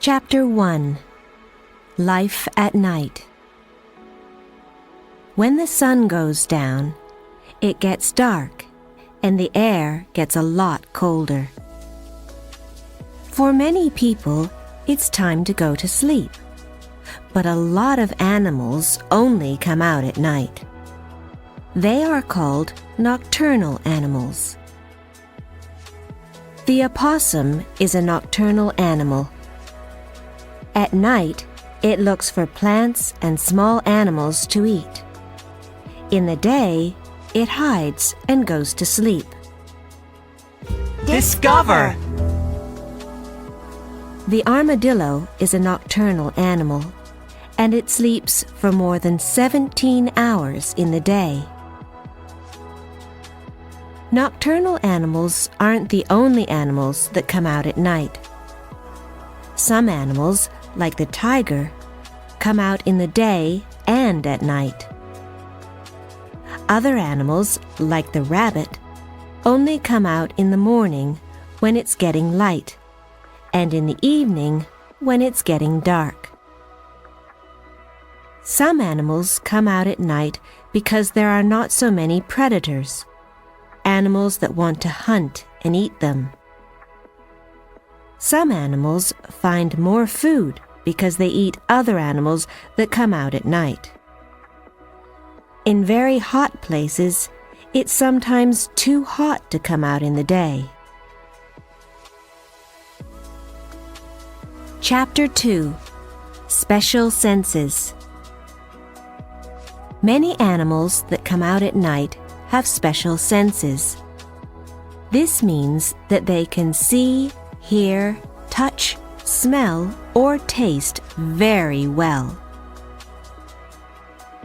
Chapter 1. Life at Night. When the sun goes down, it gets dark and the air gets a lot colder. For many people, it's time to go to sleep, but a lot of animals only come out at night. They are called nocturnal animals. The opossum is a nocturnal animal. At night, it looks for plants and small animals to eat. In the day, it hides and goes to sleep. Discover! The armadillo is a nocturnal animal, and it sleeps for more than 17 hours in the day. Nocturnal animals aren't the only animals that come out at night. Some animals, like the tiger, come out in the day and at night. Other animals, like the rabbit, only come out in the morning when it's getting light, and in the evening when it's getting dark. Some animals come out at night because there are not so many predators, animals that want to hunt and eat them. Some animals find more food because they eat other animals that come out at night. In very hot places, it's sometimes too hot to come out in the day. Chapter 2. Special Senses. Many animals that come out at night have special senses. This means that they can see, hear, touch, smell, or taste very well.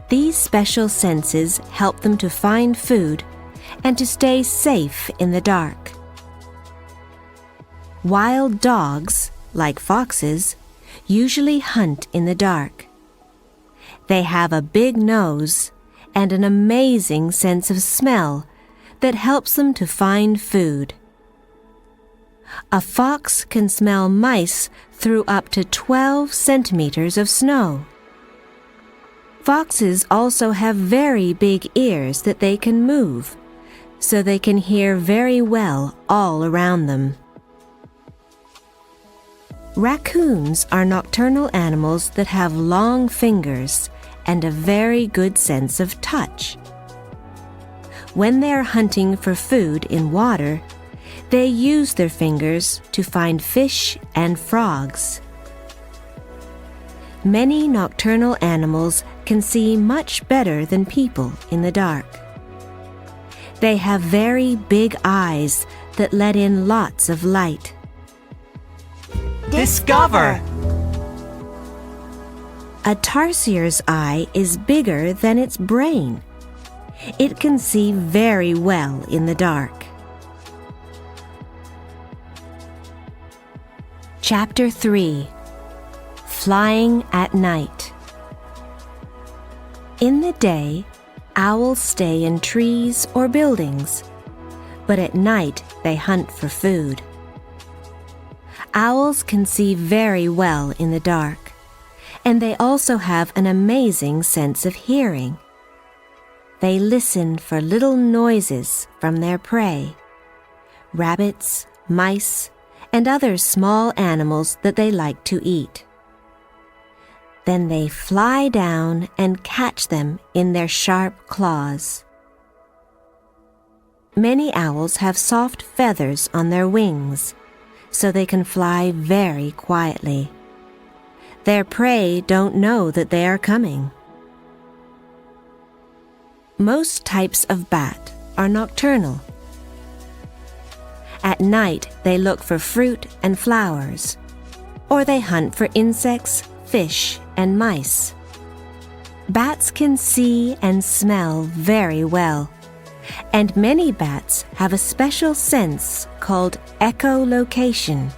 These special senses help them to find food and to stay safe in the dark. Wild dogs, like foxes, usually hunt in the dark. They have a big nose and an amazing sense of smell that helps them to find food. A fox can smell mice through up to 12 centimeters of snow. Foxes also have very big ears that they can move, so they can hear very well all around them. Raccoons are nocturnal animals that have long fingers and a very good sense of touch. When they are hunting for food in water, they use their fingers to find fish and frogs. Many nocturnal animals can see much better than people in the dark. They have very big eyes that let in lots of light. Discover! A tarsiers eye is bigger than its brain. It can see very well in the dark. Chapter 3. Flying at Night. In the day, owls stay in trees or buildings, but at night they hunt for food. Owls can see very well in the dark, and they also have an amazing sense of hearing. They listen for little noises from their prey, rabbits, mice, and other small animals that they like to eat. Then they fly down and catch them in their sharp claws. Many owls have soft feathers on their wings, so they can fly very quietly. Their prey don't know that they are coming. Most types of bat are nocturnal. At night, they look for fruit and flowers, or they hunt for insects, fish, and mice. Bats can see and smell very well, and many bats have a special sense called echolocation.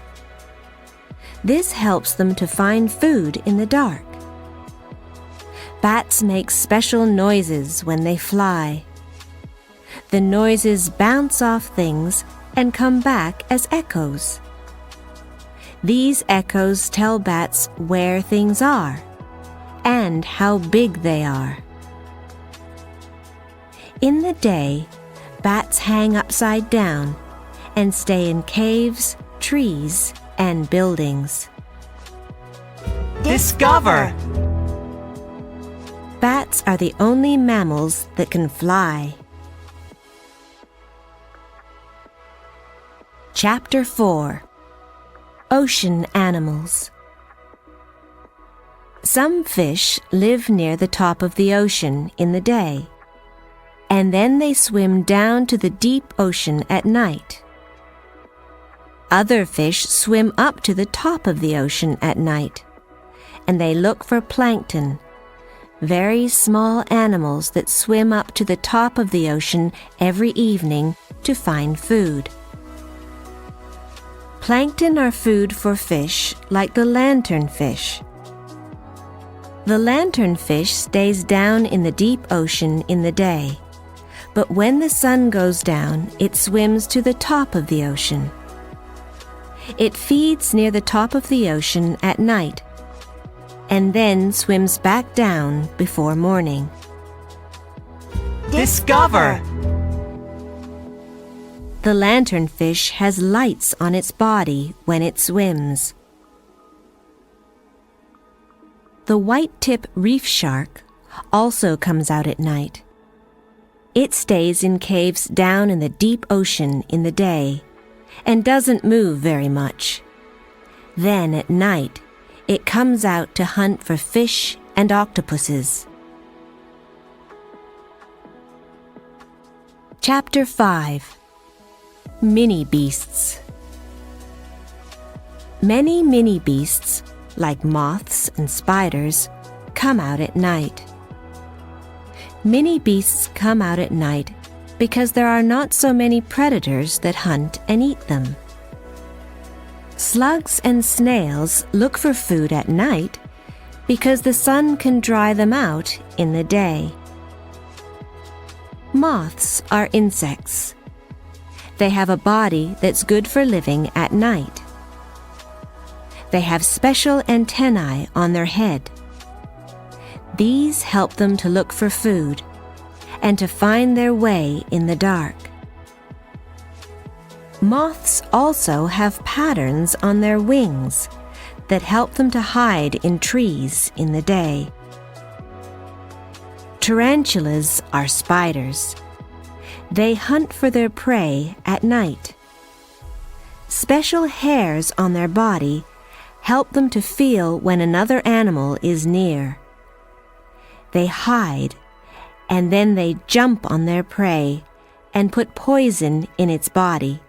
This helps them to find food in the dark. Bats make special noises when they fly. The noises bounce off things and come back as echoes. These echoes tell bats where things are and how big they are. In the day, bats hang upside down and stay in caves, trees, and buildings. Discover! Bats are the only mammals that can fly. Chapter 4. Ocean Animals. Some fish live near the top of the ocean in the day, and then they swim down to the deep ocean at night. Other fish swim up to the top of the ocean at night, and they look for plankton, very small animals that swim up to the top of the ocean every evening to find food. Plankton are food for fish like the lanternfish. The lanternfish stays down in the deep ocean in the day, but when the sun goes down, it swims to the top of the ocean. It feeds near the top of the ocean at night, and then swims back down before morning. Discover! The lanternfish has lights on its body when it swims. The white-tip reef shark also comes out at night. It stays in caves down in the deep ocean in the day and doesn't move very much. Then at night, it comes out to hunt for fish and octopuses. Chapter 5. Mini Beasts. Many mini beasts, like moths and spiders, come out at night. Mini beasts come out at night because there are not so many predators that hunt and eat them. Slugs and snails look for food at night because the sun can dry them out in the day. Moths are insects. They have a body that's good for living at night. They have special antennae on their head. These help them to look for food and to find their way in the dark. Moths also have patterns on their wings that help them to hide in trees in the day. Tarantulas are spiders. They hunt for their prey at night. Special hairs on their body help them to feel when another animal is near. They hide, and then they jump on their prey and put poison in its body.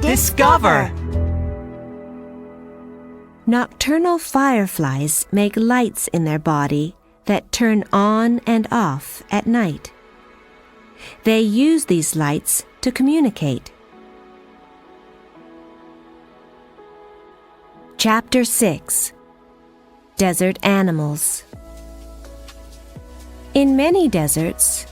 Discover! Nocturnal fireflies make lights in their body that turn on and off at night. They use these lights to communicate. Chapter 6. Desert Animals. In many deserts,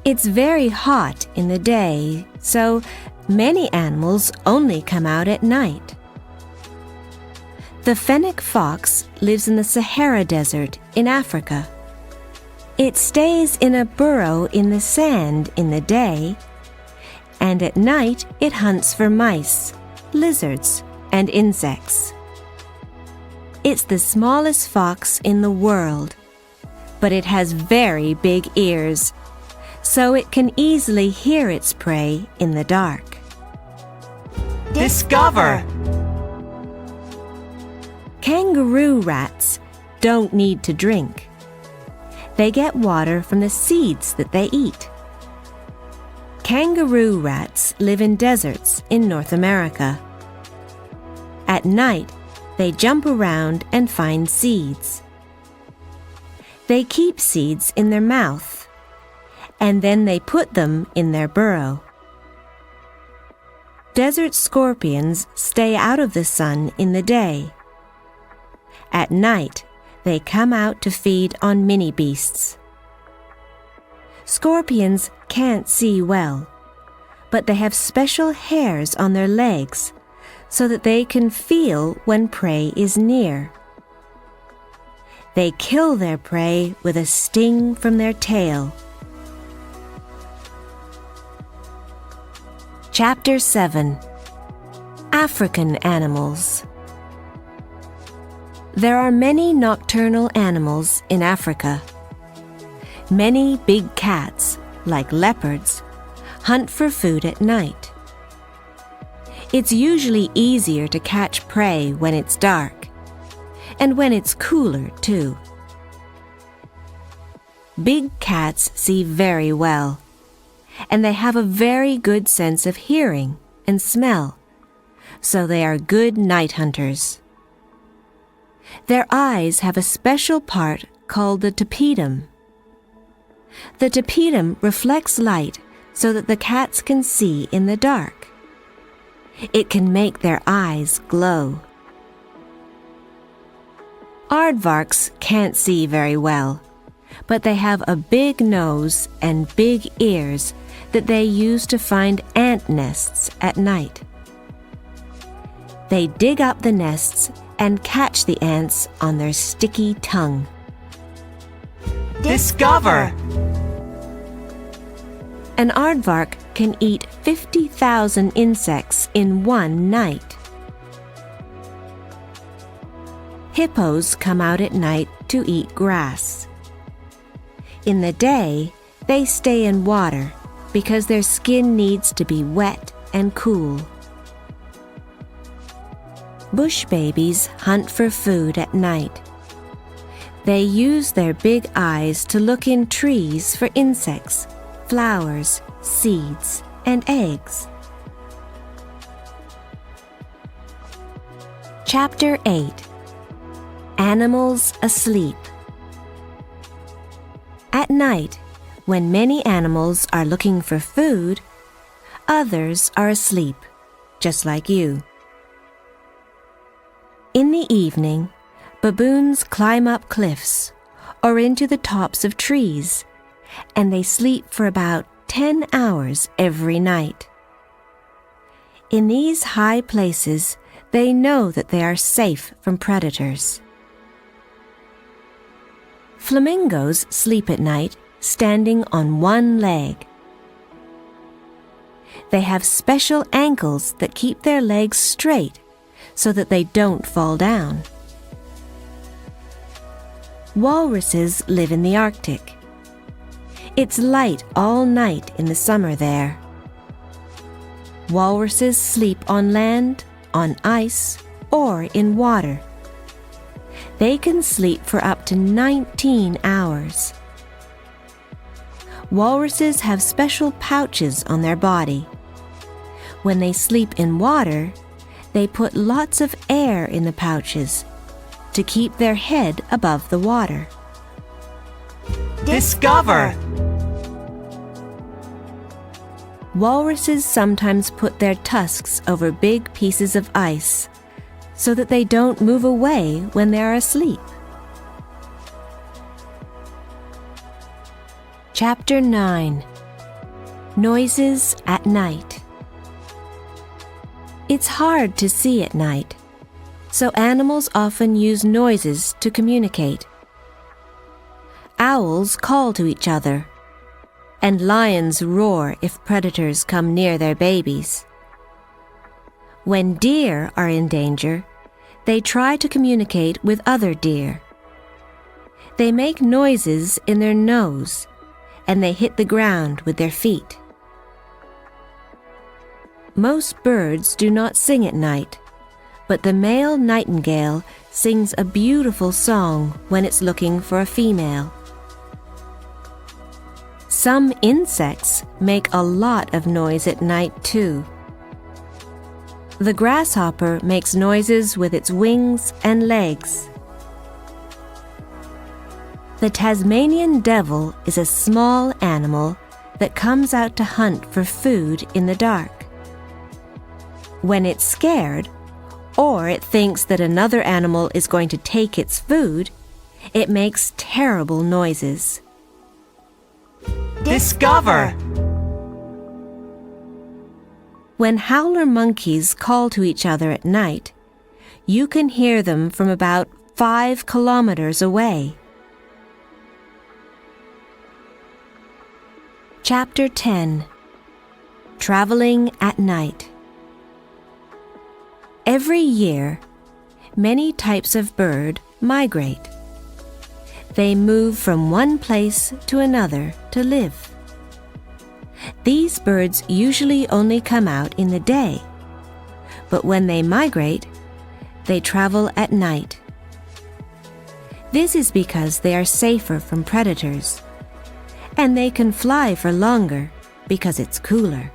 it's very hot in the day, so many animals only come out at night. The fennec fox lives in the Sahara Desert in Africa. It stays in a burrow in the sand in the day, and at night it hunts for mice, lizards, and insects. It's the smallest fox in the world, but it has very big ears, so it can easily hear its prey in the dark. Discover! Kangaroo rats don't need to drink. They get water from the seeds that they eat. Kangaroo rats live in deserts in North America. At night, they jump around and find seeds. They keep seeds in their mouth, and then they put them in their burrow. Desert scorpions stay out of the sun in the day. At night, they come out to feed on mini beasts. Scorpions can't see well, but they have special hairs on their legs so that they can feel when prey is near. They kill their prey with a sting from their tail. Chapter 7. African Animals. There are many nocturnal animals in Africa. Many big cats, like leopards, hunt for food at night. It's usually easier to catch prey when it's dark, and when it's cooler, too. Big cats see very well, and they have a very good sense of hearing and smell, so they are good night hunters. Their eyes have a special part called the tapetum. The tapetum reflects light so that the cats can see in the dark. It can make their eyes glow. Aardvarks can't see very well, but they have a big nose and big ears that they use to find ant nests at night. They dig up the nests and catch the ants on their sticky tongue. Discover! An aardvark can eat 50,000 insects in one night. Hippos come out at night to eat grass. In the day, they stay in water because their skin needs to be wet and cool. Bush babies hunt for food at night. They use their big eyes to look in trees for insects, flowers, seeds, and eggs. Chapter 8. Animals Asleep. At night, when many animals are looking for food, others are asleep, just like you. In the evening, baboons climb up cliffs or into the tops of trees, and they sleep for about 10 hours every night. In these high places, they know that they are safe from predators. Flamingos sleep at night standing on one leg. They have special ankles that keep their legs straight so that they don't fall down. Walruses live in the Arctic. It's light all night in the summer there. Walruses sleep on land, on ice, or in water. They can sleep for up to 19 hours. Walruses have special pouches on their body. When they sleep in water, they put lots of air in the pouches to keep their head above the water. Discover! Walruses sometimes put their tusks over big pieces of ice so that they don't move away when they are asleep. Chapter 9. Noises at Night. It's hard to see at night, so animals often use noises to communicate. Owls call to each other, and lions roar if predators come near their babies. When deer are in danger, they try to communicate with other deer. They make noises in their nose, and they hit the ground with their feet. Most birds do not sing at night, but the male nightingale sings a beautiful song when it's looking for a female. Some insects make a lot of noise at night, too. The grasshopper makes noises with its wings and legs. The Tasmanian devil is a small animal that comes out to hunt for food in the dark. When it's scared, or it thinks that another animal is going to take its food, it makes terrible noises. Discover! When howler monkeys call to each other at night, you can hear them from about 5 kilometers away. Chapter 10. Traveling at Night. Every year, many types of bird migrate. They move from one place to another to live. These birds usually only come out in the day, but when they migrate, they travel at night. This is because they are safer from predators, and they can fly for longer because it's cooler.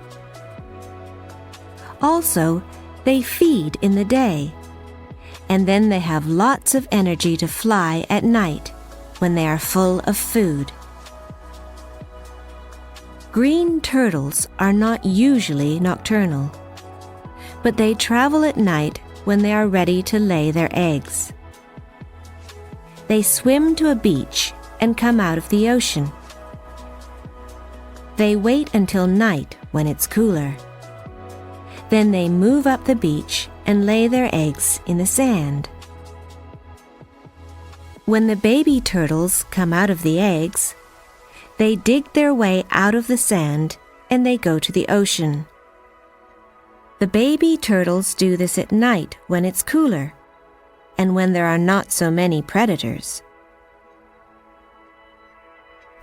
Also, they feed in the day, and then they have lots of energy to fly at night when they are full of food. Green turtles are not usually nocturnal, but they travel at night when they are ready to lay their eggs. They swim to a beach and come out of the ocean. They wait until night when it's cooler. Then they move up the beach and lay their eggs in the sand. When the baby turtles come out of the eggs, they dig their way out of the sand and they go to the ocean. The baby turtles do this at night when it's cooler and when there are not so many predators.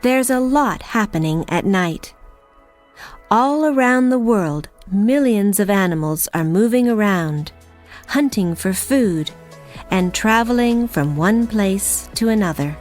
There's a lot happening at night. All around the world, millions of animals are moving around, hunting for food, and traveling from one place to another.